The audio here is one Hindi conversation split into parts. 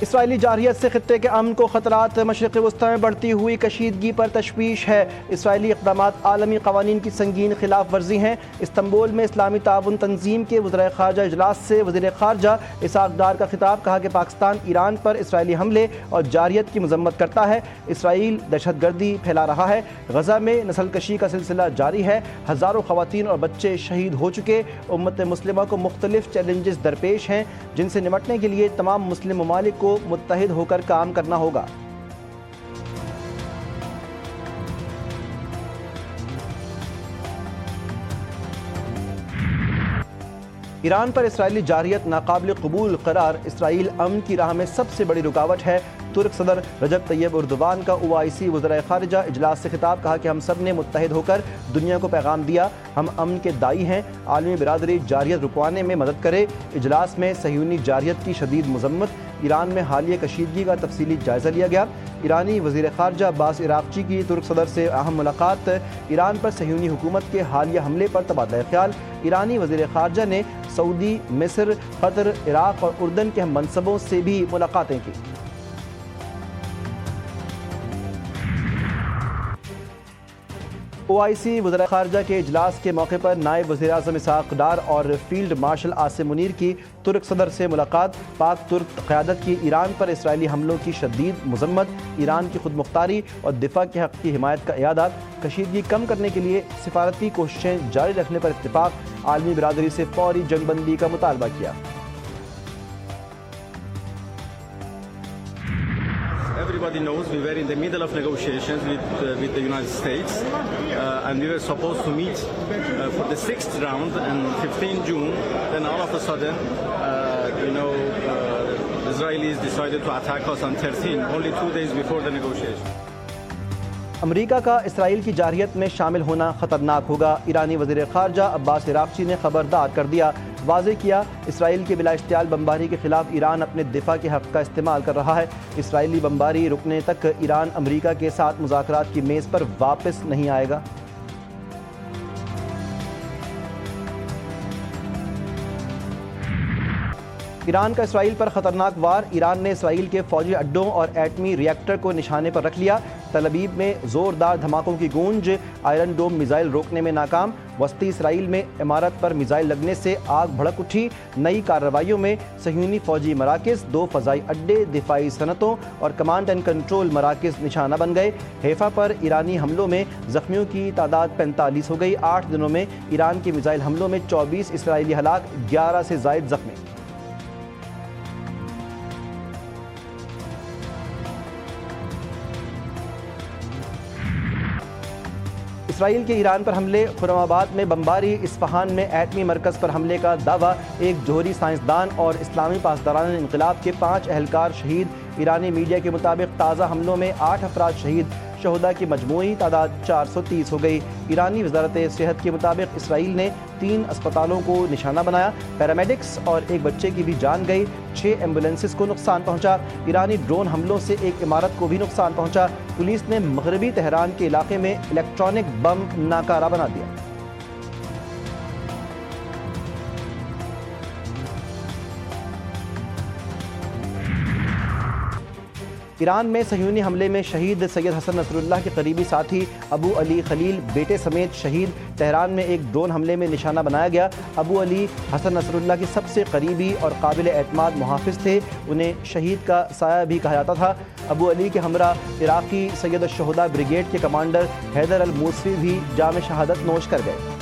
इसराइली जारहियत से खित्ते के अमन को खतरात। मशरिक़ वस्ता में बढ़ती हुई कशीदगी पर तशवीश है। इसराइली इक़दामात आलमी क़वानीन की संगीन खिलाफ वर्जी हैं। इस्तंबुल में इस्लामी ताउन तंजीम के वज़ीर ख़ारजा इजलास से वज़ीर ख़ारजा इसहाक़ डार का खिताब। कहा कि पाकिस्तान ईरान पर इसराइली हमले और जारहियत की मज़म्मत करता है। इसराइल दहशत गर्दी फैला रहा है। गज़ा में नस्ल कशी का सिलसिला जारी है। हज़ारों ख़वातीन और बच्चे शहीद हो चुके। उम्मत मुस्लिमा को मुख्तलिफ चैलेंजेस दरपेश हैं, जिनसे निपटने के लिए तमाम मुस्लिम ममालिक को मुत्तहिद होकर काम करना होगा। ईरान पर इसराइली जारहियत नाकाबिल कबूल करार। इसराइल अमन की राह में सबसे बड़ी रुकावट है। तुर्क सदर रजब तैयब एर्दोगान का ओआईसी वज़ीर ख़ारजा इजलास से खिताब। कहा कि हम सब ने मुत्तहिद होकर दुनिया को पैगाम दिया, हम अमन के दाई हैं। आलमी बिरादरी जारहियत रुकवाने में मदद करे। इजलास में सहयूनी जारहियत की शदीद मज़म्मत। ईरान में हालिया कशीदगी का तफसीली जायज़ा लिया गया। ईरानी वज़ीर ख़ारजा अब्बास इराक़ची की तुर्क सदर से अहम मुलाकात। ईरान पर सहयूनी हुकूमत के हालिया हमले पर तबादला ख्याल। ईरानी वज़ीर ख़ारजा ने सऊदी, मिस्र, कतर, इराक़ और उर्दन के मनसबों से भी मुलाकातें की। ओआईसी वज़ीर ख़ारजा के इजलास के मौके पर नायब वज़ीर आज़म इसहाक़ डार और फील्ड मार्शल आसिम मुनीर की तुर्क सदर से मुलाकात। पाक तुर्क क़यादत की ईरान पर इसराइली हमलों की शदीद मज़म्मत। ईरान की खुद मुख्तारी और दिफा के हक़ की हिमायत का इयादा। कशीदगी कम करने के लिए सिफारती कोशिशें जारी रखने पर इत्तिफ़ाक़। आलमी बिरादरी से फ़ौरी जंगबंदी का मुतालबा किया। Everybody knows we were in the middle of negotiations with the United States, and we were supposed to meet for the 6th round on 15 June. Then all of a sudden, the Israelis decided to attack us on 13, only 2 days before the negotiation. अमरीका का इसराइल की जारहियत में शामिल होना ख़तरनाक होगा। ईरानी वज़ीर ख़ारजा अब्बास इराक़ची ने ख़बरदार कर दिया। वाज़ेह किया, इसराइल के बिला इश्तियाल बमबारी के ख़िलाफ़ ईरान अपने दिफा के हक़ का इस्तेमाल कर रहा है। इसराइली बमबारी रुकने तक ईरान अमरीका के साथ मुज़ाकरात की मेज़ पर वापस नहीं आएगा। ईरान का इसराइल पर ख़तरनाक वार। ईरान ने इसराइल के फ़ौजी अड्डों और एटमी रिएक्टर को निशाने पर रख लिया। तल अवीव में ज़ोरदार धमाकों की गूंज। आयरन डोम मिसाइल रोकने में नाकाम। वस्ती इसराइल में इमारत पर मिसाइल लगने से आग भड़क उठी। नई कार्रवाइयों में सहयूनी फ़ौजी मराकज़, 2 फ़ज़ाई अड्डे, दिफाई सनतों और कमांड एंड कंट्रोल मराकज़ निशाना बन गए। हैफा पर ईरानी हमलों में ज़ख्मियों की तादाद 45 हो गई। 8 दिनों में ईरान के मिसाइल हमलों में 24 इसराइली हलाक, 11 से ज़ायद ज़ख्मी। इसराइल के ईरान पर हमले। खुरमाबाद में बमबारी। इस्फहान में एटमी मरकज़ पर हमले का दावा। एक जोहरी साइंसदान और इस्लामी पासदारान इंक़िलाब के 5 अहलकार शहीद। ईरानी मीडिया के मुताबिक ताज़ा हमलों में 8 अफराद शहीद। शहदा की मजमूई तादाद 430 हो गई। ईरानी वज़ारत सेहत के मुताबिक इसराइल ने 3 अस्पतालों को निशाना बनाया। पैरामेडिक्स और एक बच्चे की भी जान गई। 6 एम्बुलेंसेस को नुकसान पहुंचा। ईरानी ड्रोन हमलों से एक इमारत को भी नुकसान पहुंचा। पुलिस ने मगरबी तेहरान के इलाके में इलेक्ट्रॉनिक बम नाकारा बना दिया। ईरान में सहयूनी हमले में शहीद सैयद हसन नसरुल्लाह के करीबी साथी अबू अली खलील बेटे समेत शहीद। तेहरान में एक ड्रोन हमले में निशाना बनाया गया। अबू अली हसन नसरुल्लाह के सबसे करीबी और काबिल एतमाद मुहाफिज थे। उन्हें शहीद का साया भी कहा जाता था। अबू अली के हमरा इराक़ी सैयद शुहदा ब्रिगेड के कमांडर हैदर अल मूसवी भी जाम शहादत नोश कर गए।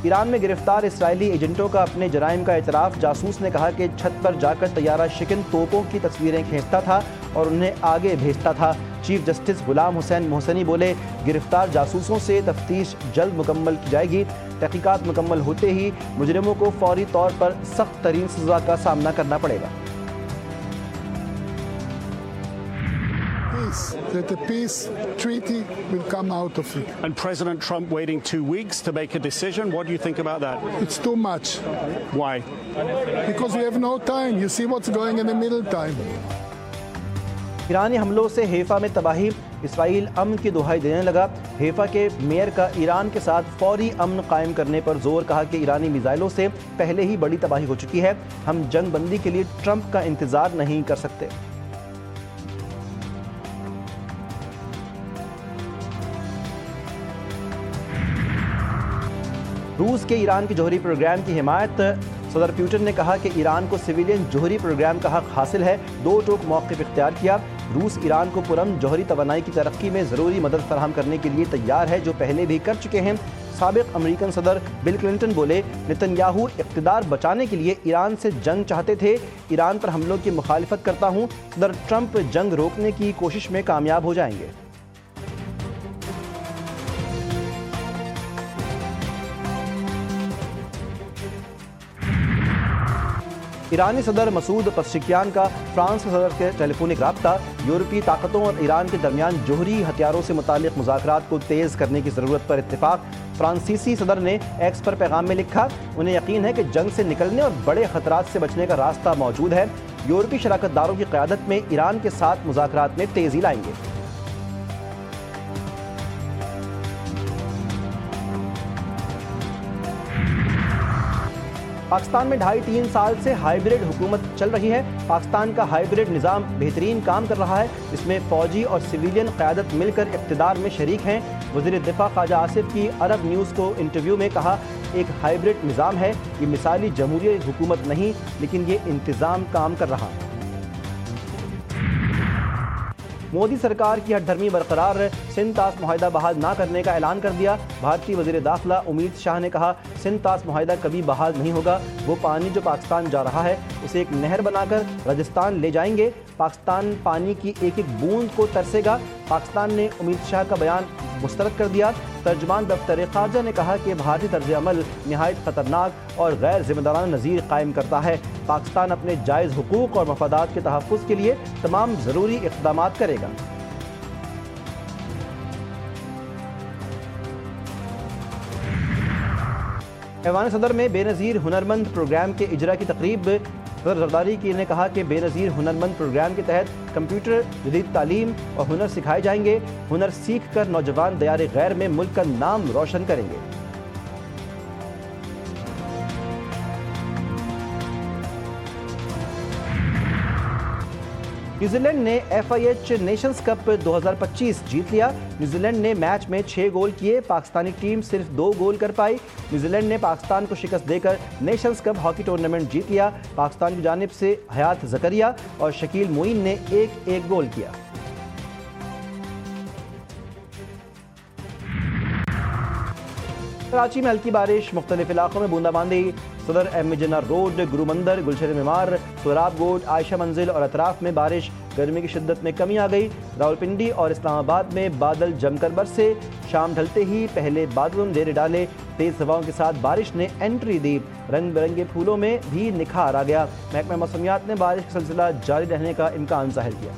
ईरान में गिरफ्तार इसराइली एजेंटों का अपने जराइम का एतराफ़। जासूस ने कहा कि छत पर जाकर तैयारा शिकन तोपों की तस्वीरें खींचता था और उन्हें आगे भेजता था। चीफ जस्टिस गुलाम हुसैन मोहसनी बोले, गिरफ्तार जासूसों से तफ्तीश जल्द मुकम्मल की जाएगी। तहकीकात मुकम्मल होते ही मुजरिमों को फौरी तौर पर सख्त तरीन सज़ा का सामना करना पड़ेगा। That the peace treaty will come out of it. And President Trump waiting 2 weeks to make a decision. What do you think about that? It's too much. Why? Because we have no time. You see what's going in the middle time. ईरानी हमलों से हैफा में तबाही। इसराइल अमन की दुहाई देने लगा। हैफा के मेयर का ईरान के साथ फौरी अमन कायम करने पर जोर, कहा कि ईरानी मिसाइलों से पहले ही बड़ी तबाही हो चुकी है, हम जंग बंदी के लिए ट्रंप का इंतजार नहीं कर सकते। रूस के ईरान के जौहरी प्रोग्राम की हिमायत, सदर पुतिन ने कहा कि ईरान को सिविलियन जौहरी प्रोग्राम का हक हासिल है, दो टोक मौक़िफ़ इख्तियार किया। रूस ईरान को पुरअमन जौहरी तवानाई की तरक्की में ज़रूरी मदद फराहम करने के लिए तैयार है, जो पहले भी कर चुके हैं। साबिक़ अमेरिकन सदर बिल क्लिंटन बोले, नेतन्याहू इक़्तिदार बचाने के लिए ईरान से जंग चाहते थे, ईरान पर हमलों की मुखालिफत करता हूँ। सदर ट्रंप जंग रोकने की कोशिश में कामयाब हो जाएंगे। ईरानी सदर मसूद पज़ेश्कियान का फ्रांस के सदर के टेलीफोनिक राब्ता, यूरोपीय ताकतों और ईरान के दरमियान जोहरी हथियारों से मुताल्लिक़ मुज़ाकरात को तेज़ करने की ज़रूरत पर इत्तेफाक। फ्रांसीसी सदर ने एक्स पर पैगाम में लिखा, उन्हें यकीन है कि जंग से निकलने और बड़े खतरात से बचने का रास्ता मौजूद है। यूरोपीय शराकतदारों की क़यादत में ईरान के साथ मुज़ाकरात में तेज़ी लाएंगे। पाकिस्तान में 2.5-3 साल से हाइब्रिड हुकूमत चल रही है। पाकिस्तान का हाइब्रिड निज़ाम बेहतरीन काम कर रहा है, इसमें फ़ौजी और सिविलियन क़यादत मिलकर इक़्तिदार में शरीक हैं। वज़ीर दिफ़ा ख्वाजा आसिफ की अरब न्यूज़ को इंटरव्यू में कहा, एक हाइब्रिड निज़ाम है, ये मिसाली जमहूरी हुकूमत नहीं, लेकिन ये इंतज़ाम काम कर रहा है। मोदी सरकार की हठधर्मी बरकरार, सिंध तास मुआहिदा बहाल ना करने का ऐलान कर दिया। भारतीय वज़ीर दाखिला उम्मीद शाह ने कहा, सिंध तास मुआहिदा कभी बहाल नहीं होगा, वो पानी जो पाकिस्तान जा रहा है उसे एक नहर बनाकर राजस्थान ले जाएंगे, पाकिस्तान पानी की एक एक बूंद को तरसेगा। पाकिस्तान ने उम्मीद शाह का बयान मुस्तरद कर दिया। तर्जमान दफ्तर ख़ारजा ने कहा कि भारतीय तर्ज अमल नहायत ख़तरनाक और गैर ज़िम्मेदाराना नज़ीर कायम करता है। पाकिस्तान अपने जायज़ हुकूक़ और मफादात के तहफ़्फ़ुज़ के लिए तमाम ज़रूरी इक़दामात करेगा। ऐवान सदर में बेनज़ीर हुनरमंद प्रोग्राम के इजरा की तकरीब, सदर जरदारी की ने कहा कि बेनज़ीर हुनरमंद प्रोग्राम के तहत कंप्यूटर, जदीद तालीम और हुनर सिखाए जाएंगे। हुनर सीख कर नौजवान दयार गैर में मुल्क का नाम रोशन करेंगे। न्यूजीलैंड ने FIH नेशंस कप 2025 जीत लिया। न्यूजीलैंड ने मैच में 6 गोल किए, पाकिस्तानी टीम सिर्फ 2 गोल कर पाई। न्यूजीलैंड ने पाकिस्तान को शिकस्त देकर नेशंस कप हॉकी टूर्नामेंट जीत लिया। पाकिस्तान की जानिब से हयात ज़करिया और शकील मोइन ने 1-1 गोल किया। कराची में हल्की बारिश, मुख्तलिफ इलाकों में बूंदाबांदी। सदर एम जिन्ना रोड, गुरुमंदर, गुलशन मीमार, सोहराब गोड, आयशा मंजिल और अतराफ में बारिश। गर्मी की शिद्दत में कमी आ गई। रावलपिंडी और इस्लामाबाद में बादल जमकर बरसे। शाम ढलते ही पहले बादलों ने डेरे डाले। तेज़ हवाओं के साथ बारिश ने एंट्री दी। रंग बिरंगे फूलों में भी निखार आ गया। महकमा मौसमियात ने बारिश का सिलसिला जारी रहने का इम्कान ज़ाहिर किया।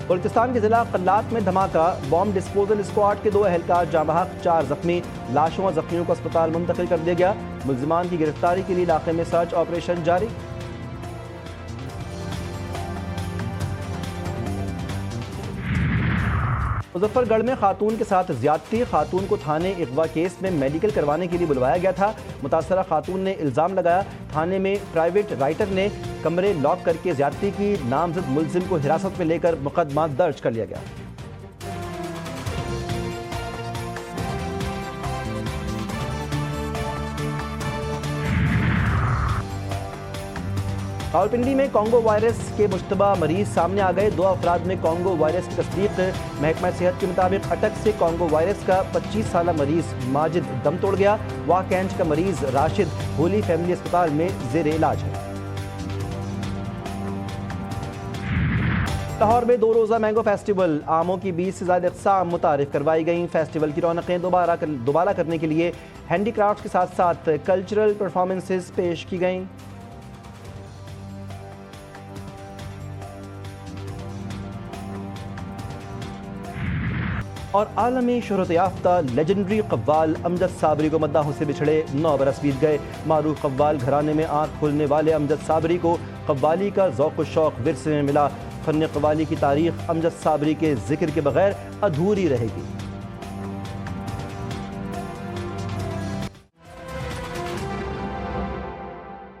बलूचिस्तान के जिला कल्लात में धमाका, बॉम्ब डिस्पोजल स्क्वाड के 2 एहलकार जाँ बहक, 4 जख्मी। लाशों और जख्मियों को अस्पताल मुंतकिल कर दिया गया। मुल्जिमान की गिरफ्तारी के लिए इलाके में सर्च ऑपरेशन जारी। मुजफ्फरगढ़ में खातून के साथ ज्यादती, खातून को थाने इगवा केस में मेडिकल करवाने के लिए बुलवाया गया था। मुतासरा खातून ने इल्ज़ाम लगाया, थाने में प्राइवेट राइटर ने कमरे लॉक करके ज्यादती की। नामजद मुल्जिम को हिरासत में लेकर मुकदमा दर्ज कर लिया गया। रावलपिंडी में कॉन्गो वायरस के मुश्तबा मरीज सामने आ गए। 2 अफराद में कॉन्गो वायरस की तस्दीक। महकमा सेहत के मुताबिक अटक से कॉन्गो वायरस का 25 साला मरीज माजिद दम तोड़ गया। वाह कैंच का मरीज राशिद होली फैमिली अस्पताल में जेर इलाज है। लाहौर में 2 रोज़ा मैंगो फेस्टिवल, आमों की 20 से ज़्यादा इक़साम मुतारिफ करवाई गई। फेस्टिवल की रौनकें दोबारा करने के लिए हैंडीक्राफ्ट के साथ साथ कल्चरल परफॉर्मेंसेस पेश की गईं। और आलमी शोहरत याफ्ता लेजेंडरी कव्वाल अमजद साबरी को मद्दाहों से बिछड़े 9 बरस बीत गए। मारूफ कव्वाल घराने में आँख खोलने वाले अमजद साबरी को कव्वाली का ज़ौक़ व शौक़ विरसे में मिला। फ़न कव्वाली की तारीख़ अमजद साबरी के जिक्र के बगैर अधूरी रहेगी।